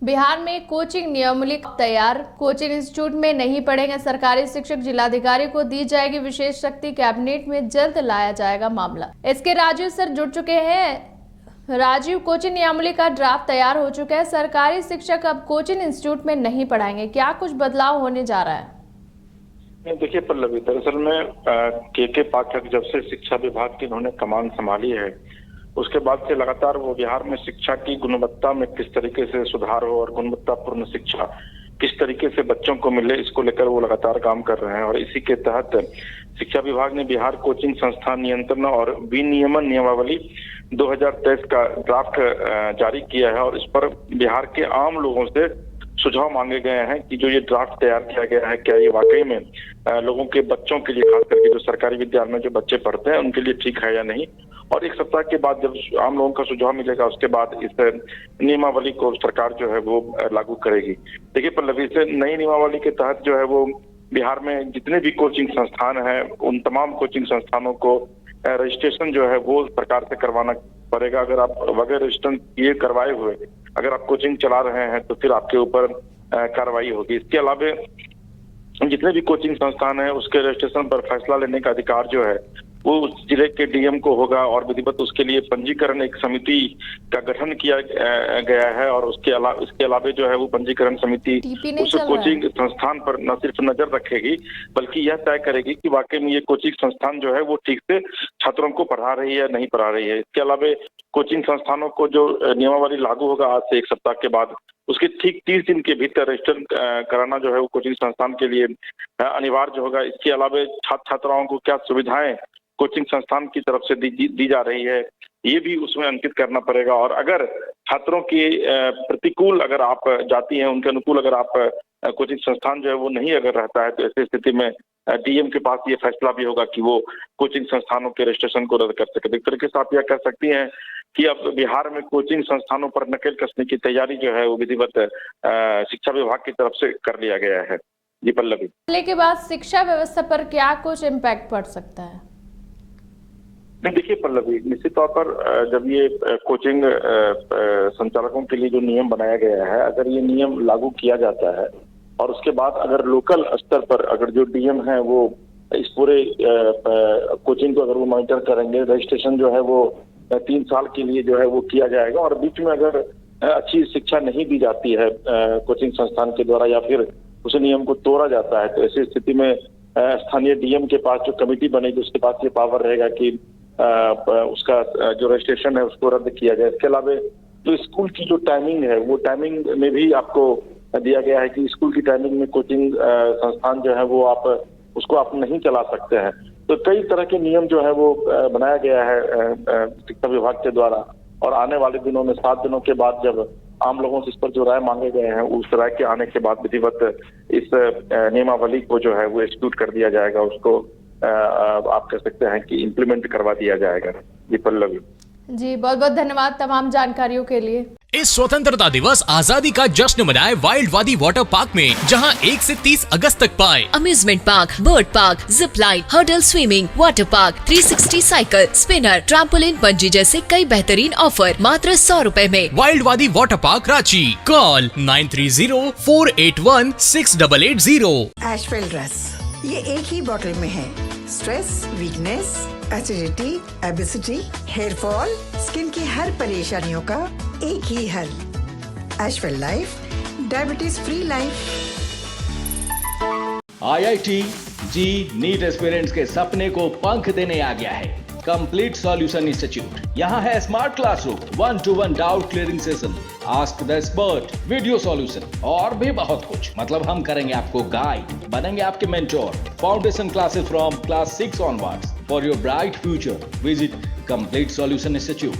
बिहार में कोचिंग नियमावली तैयार, कोचिंग इंस्टीट्यूट में नहीं पढ़ेंगे सरकारी शिक्षक, जिलाधिकारी को दी जाएगी विशेष शक्ति, कैबिनेट में जल्द लाया जाएगा मामला। इसके राजीव सर जुड़ चुके हैं। राजीव, कोचिंग नियमावली का ड्राफ्ट तैयार हो चुका है, सरकारी शिक्षक अब कोचिंग इंस्टीट्यूट में नहीं पढ़ाएंगे, क्या कुछ बदलाव होने जा रहा है? देखिए पल्लवी, दरअसल में के पाठक जब से शिक्षा विभाग की इन्होंने कमान संभाली है, उसके बाद से लगातार वो बिहार में शिक्षा की गुणवत्ता में किस तरीके से सुधार हो और गुणवत्तापूर्ण शिक्षा किस तरीके से बच्चों को मिले, इसको लेकर वो लगातार काम कर रहे हैं। और इसी के तहत शिक्षा विभाग ने बिहार कोचिंग संस्थान नियंत्रण और विनियमन नियमावली 2023 का ड्राफ्ट जारी किया है और इस पर बिहार के आम लोगों से सुझाव मांगे गए हैं कि जो ये ड्राफ्ट तैयार किया गया है, क्या ये वाकई में लोगों के बच्चों के लिए, खास करके जो सरकारी विद्यालय में जो बच्चे पढ़ते हैं उनके लिए ठीक है या नहीं। और एक सप्ताह के बाद जब आम लोगों का सुझाव मिलेगा, उसके बाद इस नियमावली को सरकार जो है वो लागू करेगी। देखिए पल्लवी, से नई नियमावली के तहत जो है वो बिहार में जितने भी कोचिंग संस्थान हैं, उन तमाम कोचिंग संस्थानों को रजिस्ट्रेशन जो है वो सरकार से करवाना पड़ेगा। अगर आप बगैर रजिस्ट्रेशन किए करवाए हुए अगर आप कोचिंग चला रहे हैं तो फिर आपके ऊपर कार्रवाई होगी। इसके अलावा जितने भी कोचिंग संस्थान हैं उसके रजिस्ट्रेशन पर फैसला लेने का अधिकार जो है वो उस जिले के डीएम को होगा और विधिवत उसके लिए पंजीकरण एक समिति का गठन किया गया है। और इसके अलावा जो है वो पंजीकरण समिति उस कोचिंग संस्थान पर न सिर्फ नजर रखेगी बल्कि यह तय करेगी कि वाकई में ये कोचिंग संस्थान जो है वो ठीक से छात्रों को पढ़ा रही है या नहीं पढ़ा रही है। इसके अलावा कोचिंग संस्थानों को जो नियमावली लागू होगा आज से एक सप्ताह के बाद, उसके ठीक 30 दिन के भीतर रजिस्टर कराना जो है वो कोचिंग संस्थान के लिए अनिवार्य होगा। इसके अलावा छात्र छात्राओं को क्या सुविधाएं कोचिंग संस्थान की तरफ से दी जा रही है, ये भी उसमें अंकित करना पड़ेगा। और अगर छात्रों के प्रतिकूल अगर आप जाती हैं, उनके अनुकूल अगर आप कोचिंग संस्थान जो है वो नहीं अगर रहता है, तो ऐसी स्थिति में डीएम के पास ये फैसला भी होगा कि वो कोचिंग संस्थानों के रजिस्ट्रेशन को रद्द कर सके। एक तरीके से आप यह कह सकती हैं कि अब बिहार में कोचिंग संस्थानों पर नकेल कसने की तैयारी जो है वो विधिवत शिक्षा विभाग की तरफ से कर लिया गया है। जी पल्लवी, के बाद शिक्षा व्यवस्था पर क्या कुछ इम्पैक्ट पड़ सकता है? नहीं, देखिए पल्लवी, निश्चित तौर पर जब ये कोचिंग संचालकों के लिए जो नियम बनाया गया है, अगर ये नियम लागू किया जाता है और उसके बाद अगर लोकल स्तर पर अगर जो डीएम है वो इस पूरे कोचिंग को अगर वो मॉनिटर करेंगे, रजिस्ट्रेशन जो है वो 3 साल के लिए जो है वो किया जाएगा और बीच में अगर अच्छी शिक्षा नहीं दी जाती है कोचिंग संस्थान के द्वारा या फिर उस नियम को तोड़ा जाता है, तो ऐसी स्थिति में स्थानीय डीएम के पास जो कमेटी बनेगी उसके पास ये पावर रहेगा कि उसका जो रजिस्ट्रेशन है उसको रद्द किया जाए। इसके अलावा जो स्कूल की जो टाइमिंग है वो टाइमिंग में भी आपको दिया गया है कि स्कूल की टाइमिंग में कोचिंग संस्थान जो है वो उसको आप नहीं चला सकते हैं। तो कई तरह के नियम जो है वो बनाया गया है शिक्षा विभाग के द्वारा और आने वाले दिनों में 7 दिनों के बाद जब आम लोगों से इस पर जो राय मांगे गए हैं, उस राय के आने के बाद विधिवत इस नियमावली को जो है वो एक्जीक्यूट कर दिया जाएगा, उसको आप कह सकते हैं कि इम्प्लीमेंट करवा दिया जाएगा। जी पल्लवी जी, बहुत बहुत धन्यवाद तमाम जानकारियों के लिए। इस स्वतंत्रता दिवस आजादी का जश्न मनाए वाइल्ड वादी वाटर पार्क में, जहां 1 से 30 अगस्त तक पाए amusement park, bird park, zip line, hurdle swimming, water park, 360 cycle, spinner, trampoline, bungee जैसे कई बेहतरीन ऑफर मात्र 100 रुपए में। Wild wadi water park Ranchi, call 9304816880। Ashwell ड्रेस ये एक ही बॉटल में है। Stress, weakness, acidity, obesity, hair fall, skin की हर परेशानियों का एक ही हल। Ashwell life, diabetes free life. IIT JEE NEET aspirants के सपने को पंख देने आ गया है कंप्लीट सॉल्यूशन इंस्टीट्यूट। यहाँ है smart classroom, 1-to-1 doubt clearing session, ask the expert, video solution और भी बहुत कुछ। मतलब हम करेंगे आपको गाइड, बनेंगे आपके mentor. Foundation classes from class 6 onwards for your bright future. Visit complete solution institute.